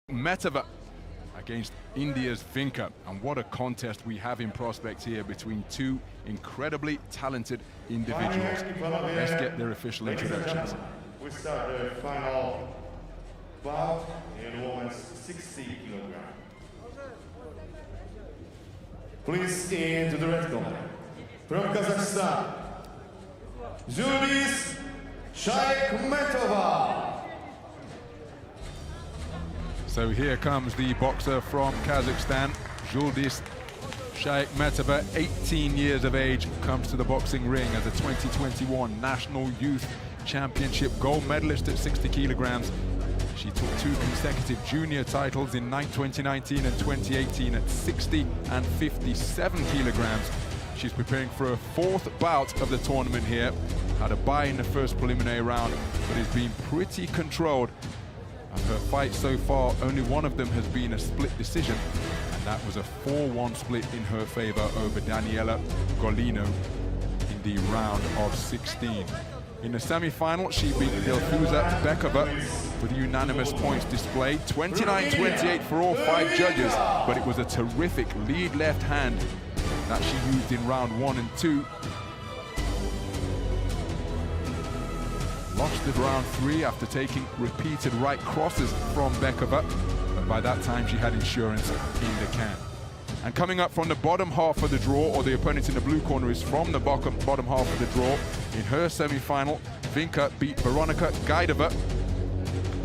Metova against India's Vinka, and what a contest we have in prospect here between two incredibly talented individuals. Let's get their official introductions. We start the final bout in women's 60 kilograms. Please into the red corner. From Kazakhstan, Juldız Şayahmetova. So here comes the boxer from Kazakhstan, Juldız Şayahmetova, 18 years of age, comes to the boxing ring as a 2021 National Youth Championship gold medalist at 60 kilograms. She took 2 consecutive junior titles in 2019 and 2018 at 60 and 57 kilograms. She's preparing for a 4th bout of the tournament here. Had a bye in the first preliminary round, but has been pretty controlled. And her fights so far, only one of them has been a split decision, and that was a 4-1 split in her favor over Daniela Golino in the round of 16. In the semi-final, she beat Dilfuza Bekova with a unanimous points display, 29-28 for all 5 judges, but it was a terrific lead left hand that she used in round 1 and 2. Lost at round 3 after taking repeated right crosses from Bekova, but by that time she had insurance in the can. And coming up from the bottom half of the draw, or the opponent in the blue corner is from the bottom half of the draw. In her semi-final, Vinka beat Veronika Gajdova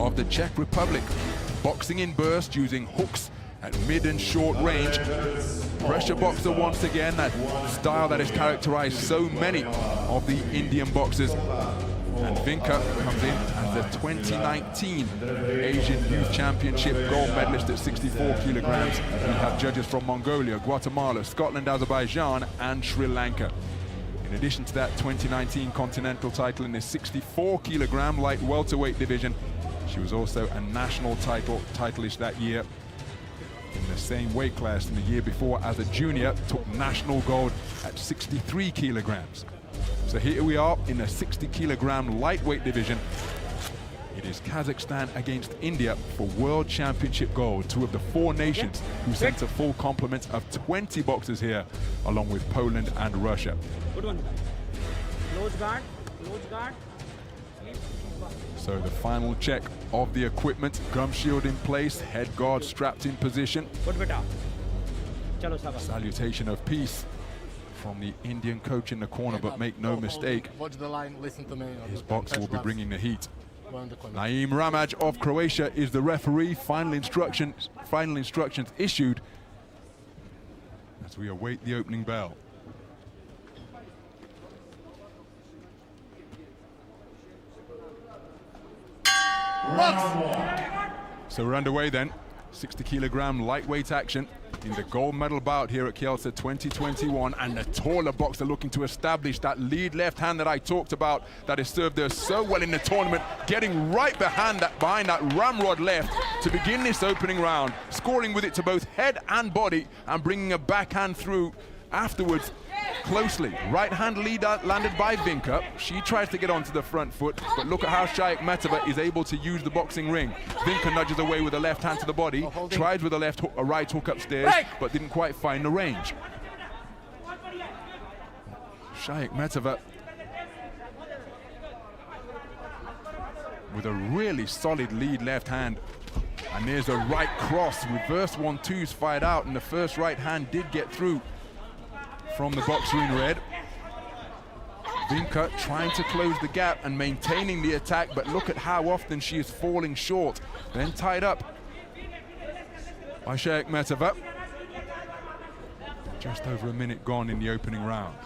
of the Czech Republic, boxing in burst using hooks at mid and short range. Pressure boxer once again, that style that has characterized so many of the Indian boxers. And Vinka comes in as the 2019 Asian Youth Championship gold medalist at 64 kilograms. We have judges from Mongolia, Guatemala, Scotland, Azerbaijan, and Sri Lanka. In addition to that 2019 continental title in the 64 kilogram light welterweight division, she was also a national titleist that year in the same weight class in the year before as a junior, took national gold at 63 kilograms. So here we are in the 60 kilogram lightweight division. It is Kazakhstan against India for World Championship gold. 2 of the 4 nations who sent a full complement of 20 boxers here, along with Poland and Russia. Good one. Close guard, close guard. So the final check of the equipment, gum shield in place, head guard strapped in position. Salutation of peace from the Indian coach in the corner, but make no mistake, watch the line, listen to me. His boxer will be bringing the heat. Naim Ramaj of Croatia is the referee. Final instructions issued as we await the opening bell. So we're underway then. 60 kilogram lightweight action in the gold medal bout here at Kельце 2021, and the taller boxer looking to establish that lead left hand that I talked about that has served her so well in the tournament, getting right behind that ramrod left to begin this opening round, scoring with it to both head and body and bringing a backhand through afterwards closely. Right hand lead landed by Vinka. She tries to get onto the front foot, but look at how Şayahmetova is able to use the boxing ring. Vinka nudges away with a left hand to the body, tries with a right hook upstairs, but didn't quite find the range. Şayahmetova with a really solid lead left hand. And there's a right cross. Reverse 1-2s fired out, and the first right hand did get through from the boxer in red. Vinka trying to close the gap and maintaining the attack, but look at how often she is falling short. Then tied up by Şayahmetova. Just over a minute gone in the opening round.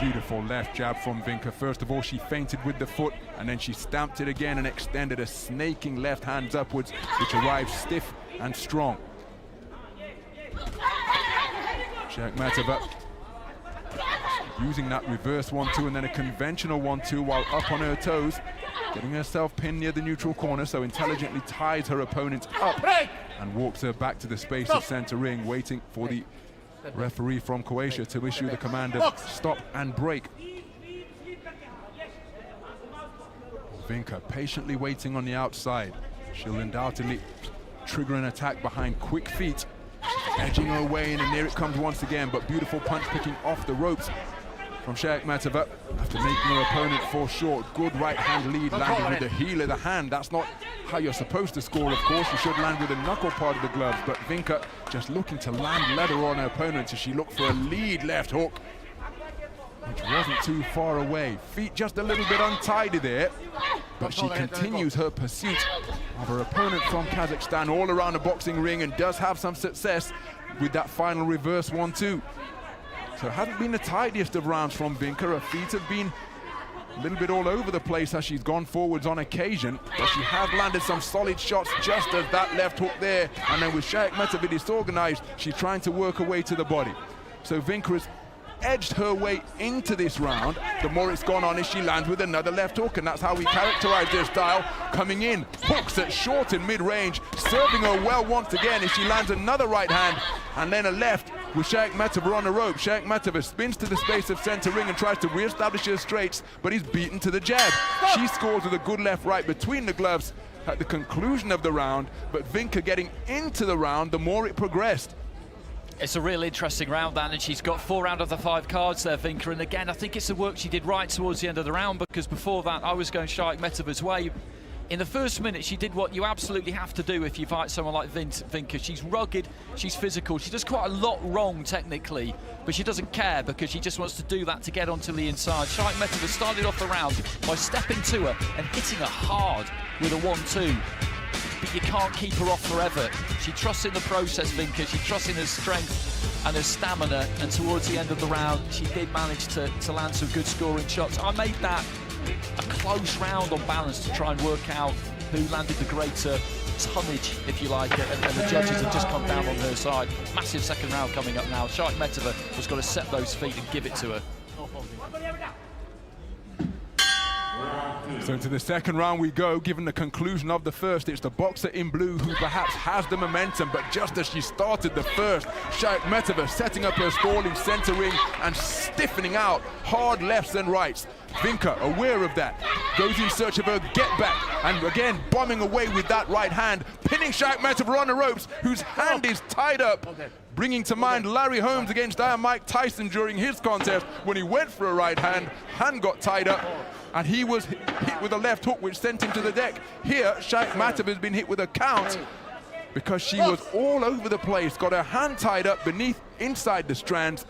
Beautiful left jab from Vinka. First of all, she feinted with the foot, and then she stamped it again and extended a snaking left hand upwards, which arrived stiff and strong. Şayahmetova using that reverse 1-2 and then a conventional 1-2 while up on her toes, getting herself pinned near the neutral corner, so intelligently ties her opponent up and walks her back to the space of center ring, waiting for the referee from Croatia to issue the command of stop and break. Vinka patiently waiting on the outside. She'll undoubtedly trigger an attack behind quick feet. Edging her way in, and there it comes once again, but beautiful punch picking off the ropes from Shаяhmetova after making her opponent fall short. Good right hand lead landed with the heel of the hand. That's not how you're supposed to score, of course. You should land with the knuckle part of the gloves, but Vinka just looking to land leather on her opponent as she looked for a lead left hook, which wasn't too far away. Feet just a little bit untidy there, but she continues her pursuit of her opponent from Kazakhstan all around the boxing ring and does have some success with that final reverse 1-2. So it hasn't been the tidiest of rounds from Vinka. Her feet have been a little bit all over the place as she's gone forwards on occasion, but she has landed some solid shots just as that left hook there. And then with Shаяhmetova disorganized, she's trying to work her way to the body. So Vinka has edged her way into this round. The more it's gone on as she lands with another left hook, and that's how we characterize their style. Coming in, hooks at short and mid-range, serving her well once again as she lands another right hand, and then a left with Shаяhmetova on the rope. Shаяhmetova spins to the space of center ring and tries to re-establish her straights, but he's beaten to the jab. She scores with a good left right between the gloves at the conclusion of the round, but Vinka getting into the round the more it progressed. It's a real interesting round, Dan, and she's got 4 out of the 5 cards there, Vinka. And again, I think it's the work she did right towards the end of the round, because before that, I was going Shаяhmetova's way. In the first minute, she did what you absolutely have to do if you fight someone like Vinka. She's rugged, she's physical, she does quite a lot wrong technically, but she doesn't care because she just wants to do that to get onto the inside. Shаяhmetova started off the round by stepping to her and hitting her hard with a 1-2. But you can't keep her off forever. She trusts in the process, Vinka. She trusts in her strength and her stamina. And towards the end of the round, she did manage to land some good scoring shots. I made that a close round on balance to try and work out who landed the greater tonnage, if you like, and the judges have just come down on her side. Massive second round coming up now. Shаяhmetova has got to set those feet and give it to her. So into the second round we go. Given the conclusion of the first, it's the boxer in blue who perhaps has the momentum, but just as she started the first, Shаяhmetova setting up her stall in center ring and stiffening out hard lefts and rights. Vinka, aware of that, goes in search of her get back, and again bombing away with that right hand, pinning Shаяhmetova on the ropes, whose hand is tied up. Bringing to mind Larry Holmes against Mike Tyson during his contest when he went for a right hand, hand got tied up, and he was hit with a left hook which sent him to the deck. Here, Shаяhmetova has been hit with a count because she was all over the place, got her hand tied up beneath, inside the strands,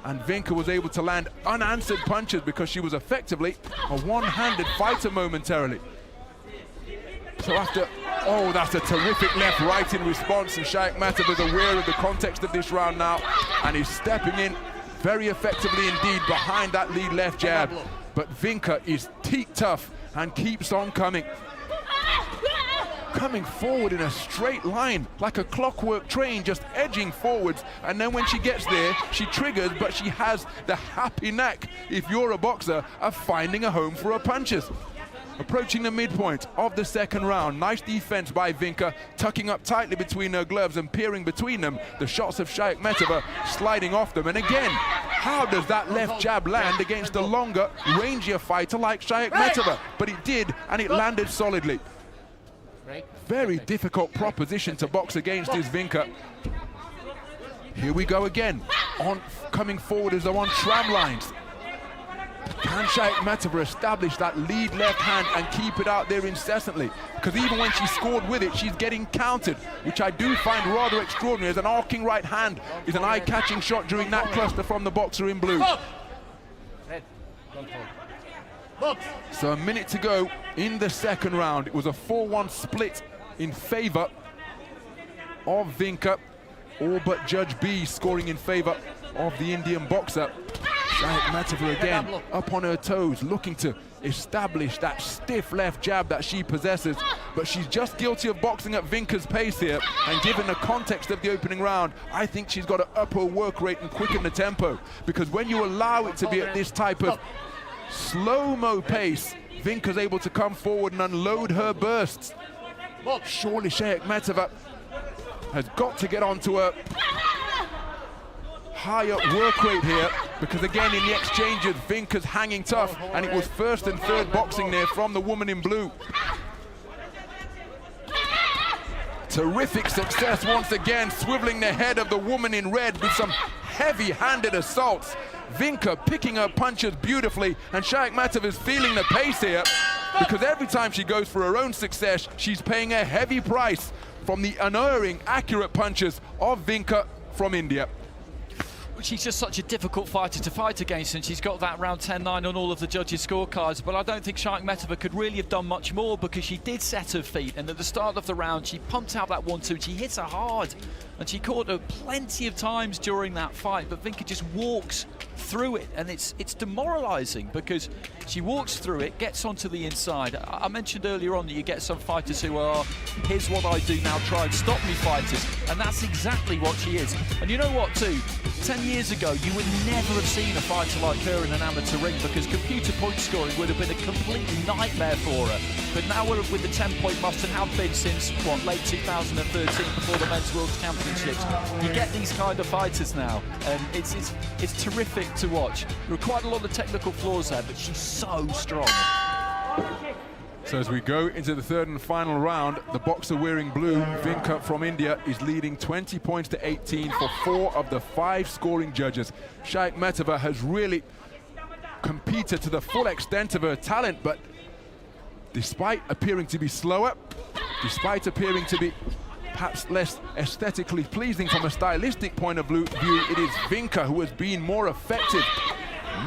and Vinka was able to land unanswered punches because she was effectively a one-handed fighter momentarily. So after, oh, that's a terrific left right in response, and Shаяhmetova is aware of the context of this round now and is stepping in very effectively indeed behind that lead left jab. But Vinka is teak tough and keeps on coming. Coming forward in a straight line, like a clockwork train, just edging forwards. And then when she gets there, she triggers, but she has the happy knack, if you're a boxer, of finding a home for her punches. Approaching the midpoint of the second round, nice defense by Vinka, tucking up tightly between her gloves and peering between them. The shots of Shаяhmetova sliding off them. And again, how does that left jab land against a longer, rangier fighter like Shayahmetova? But it did, and it landed solidly. Very difficult proposition to box against is Vinka. Here we go again, on coming forward as though on tram lines. Can Shayahmetova establish that lead left hand and keep it out there incessantly? Because even when she scored with it, she's getting countered, which I do find rather extraordinary, as an arcing right hand is an eye-catching shot during that cluster from the boxer in blue. So a minute to go in the second round. It was a 4-1 split in favor of Vinka, all but Judge B scoring in favor of the Indian boxer. Shayahmetova again up on her toes, looking to establish that stiff left jab that she possesses, but she's just guilty of boxing at Vinka's pace here, and given the context of the opening round, I think she's got to up her work rate and quicken the tempo, because when you allow it to be at this type of slow-mo pace, Vinka's able to come forward and unload her bursts. Surely Shayahmetova has got to get onto a higher work rate here. Because again, in the exchanges, Vinka's hanging tough, and it was first and third boxing there from the woman in blue. Terrific success once again, swiveling the head of the woman in red with some heavy-handed assaults. Vinka picking her punches beautifully, and Shаяhmetova is feeling the pace here, because every time she goes for her own success, she's paying a heavy price from the unerring, accurate punches of Vinka from India. She's just such a difficult fighter to fight against, and she's got that round 10-9 on all of the judges' scorecards, but I don't think Shаяhmetova could really have done much more, because she did set her feet, and at the start of the round she pumped out that 1-2, and she hit her hard, and she caught her plenty of times during that fight, but Vinka just walks through it, and it's demoralising, because she walks through it, gets onto the inside. I mentioned earlier on that you get some fighters who are, here's what I do now, try and stop me fighters, and that's exactly what she is. And you know what too? 10 years ago, you would never have seen a fighter like her in an amateur ring, because computer point scoring would have been a complete nightmare for her. But now we're with the 10-point must and have been since, what, late 2013, before the Men's World Championships. You get these kind of fighters now, and it's terrific to watch. There are quite a lot of technical flaws there, but she's so strong. So as we go into the third and final round, the boxer wearing blue, Vinka from India, is leading 20 points to 18 for 4 of the 5 scoring judges. Shаяhmetova has really competed to the full extent of her talent, but despite appearing to be slower, despite appearing to be perhaps less aesthetically pleasing from a stylistic point of view, it is Vinka who has been more effective,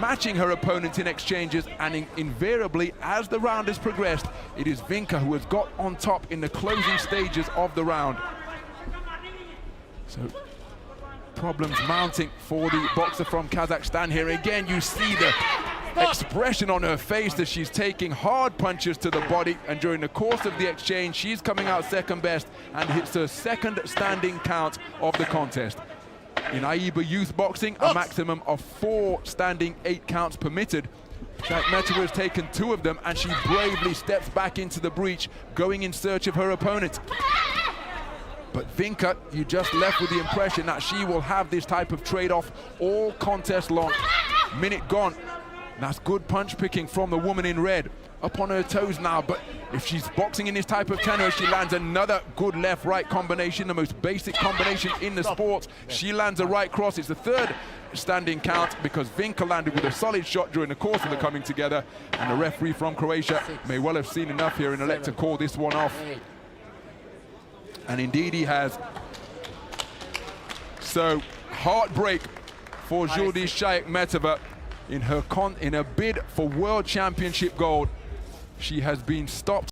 matching her opponents in exchanges, and invariably, as the round has progressed, it is Vinka who has got on top in the closing stages of the round. So, problems mounting for the boxer from Kazakhstan here. Again, you see the expression on her face as she's taking hard punches to the body, and during the course of the exchange, she's coming out second best and hits her second standing count of the contest. In AIBA youth boxing, a maximum of 4 standing 8 counts permitted. Shаяhmetova has taken 2 of them, and she bravely steps back into the breach, going in search of her opponent. But Vinka, you just left with the impression that she will have this type of trade-off all contest long. Minute gone. That's good punch picking from the woman in red. Up on her toes now, but if she's boxing in this type of tenor, she lands another good left-right combination, the most basic combination in the sport. She lands a right cross. It's the 3rd standing count, because Vinka landed with a solid shot during the course of the coming together, and the referee from Croatia may well have seen enough here and elect to call this one off. And indeed he has. So, heartbreak for Juldız Şayahmetova in her bid for World Championship gold. She has been stopped